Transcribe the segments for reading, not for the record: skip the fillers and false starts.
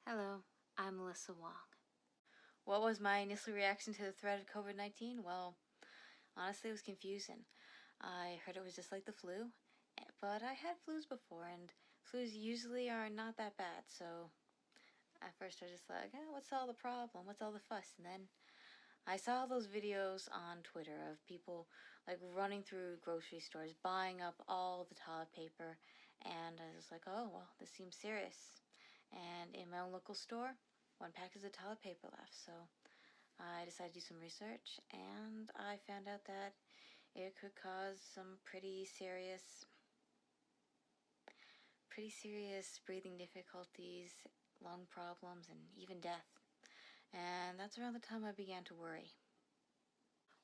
Hello, I'm Melissa Wong. What was my initial reaction to the threat of COVID-19? Well, honestly, it was confusing. I heard it was just like the flu, but I had flus before, and flus usually are not that bad, so at first I was just like, what's all the problem? What's all the fuss? And then I saw those videos on Twitter of people like running through grocery stores, buying up all the toilet paper, and I was like, oh, well, this seems serious. And in my own local store, one package of toilet paper left, so I decided to do some research, and I found out that it could cause some pretty serious breathing difficulties, lung problems, and even death. And that's around the time I began to worry.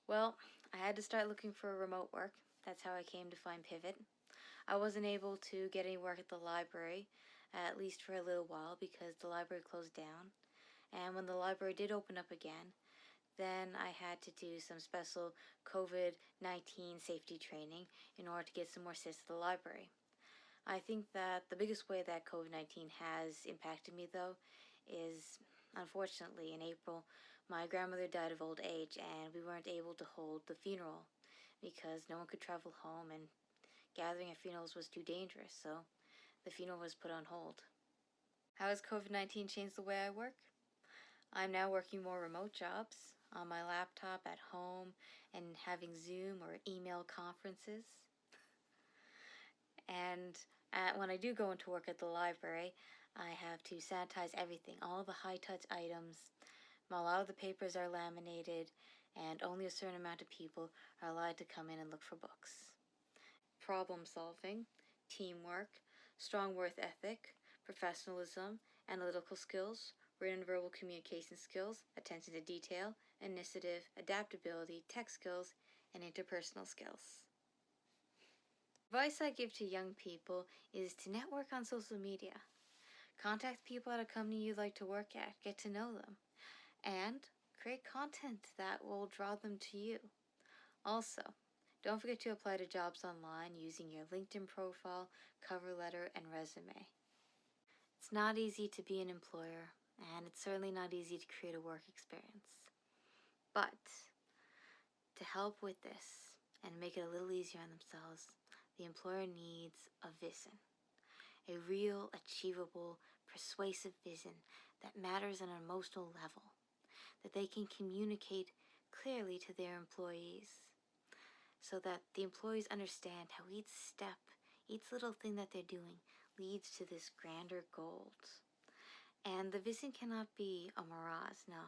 Well, I had to start looking for remote work. That's how I came to find Pivot. I wasn't able to get any work at the library, at least for a little while, because the library closed down. And when the library did open up again, then I had to do some special COVID-19 safety training in order to get some more sits at the library. I think that the biggest way that COVID-19 has impacted me, though, is unfortunately in April, my grandmother died of old age, and we weren't able to hold the funeral because no one could travel home, and gathering at funerals was too dangerous, so the funeral was put on hold. How has COVID-19 changed the way I work? I'm now working more remote jobs on my laptop at home and having Zoom or email conferences. And when I do go into work at the library, I have to sanitize everything, all the high-touch items. A lot of the papers are laminated, and only a certain amount of people are allowed to come in and look for books. Problem solving, teamwork, strong work ethic, professionalism, analytical skills, written and verbal communication skills, attention to detail, initiative, adaptability, tech skills, and interpersonal skills. Advice I give to young people is to network on social media. Contact people at a company you'd like to work at, get to know them, and create content that will draw them to you. Also, don't forget to apply to jobs online using your LinkedIn profile, cover letter, and resume. It's not easy to be an employer, and it's certainly not easy to create a work experience. But to help with this and make it a little easier on themselves, the employer needs a vision. A real, achievable, persuasive vision that matters on an emotional level, that they can communicate clearly to their employees, so that the employees understand how each step, each little thing that they're doing leads to this grander goal. And the vision cannot be a mirage, no.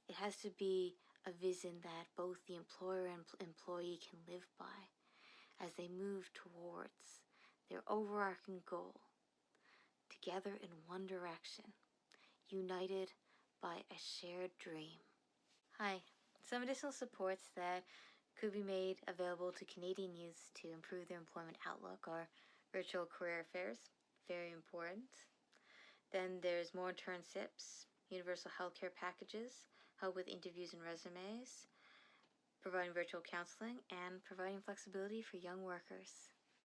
It has to be a vision that both the employer and employee can live by as they move towards their overarching goal, together in one direction, united by a shared dream. Hi, some additional supports that could be made available to Canadian youths to improve their employment outlook are virtual career fairs, very important. Then there's more internships, universal healthcare packages, help with interviews and resumes, providing virtual counseling, and providing flexibility for young workers.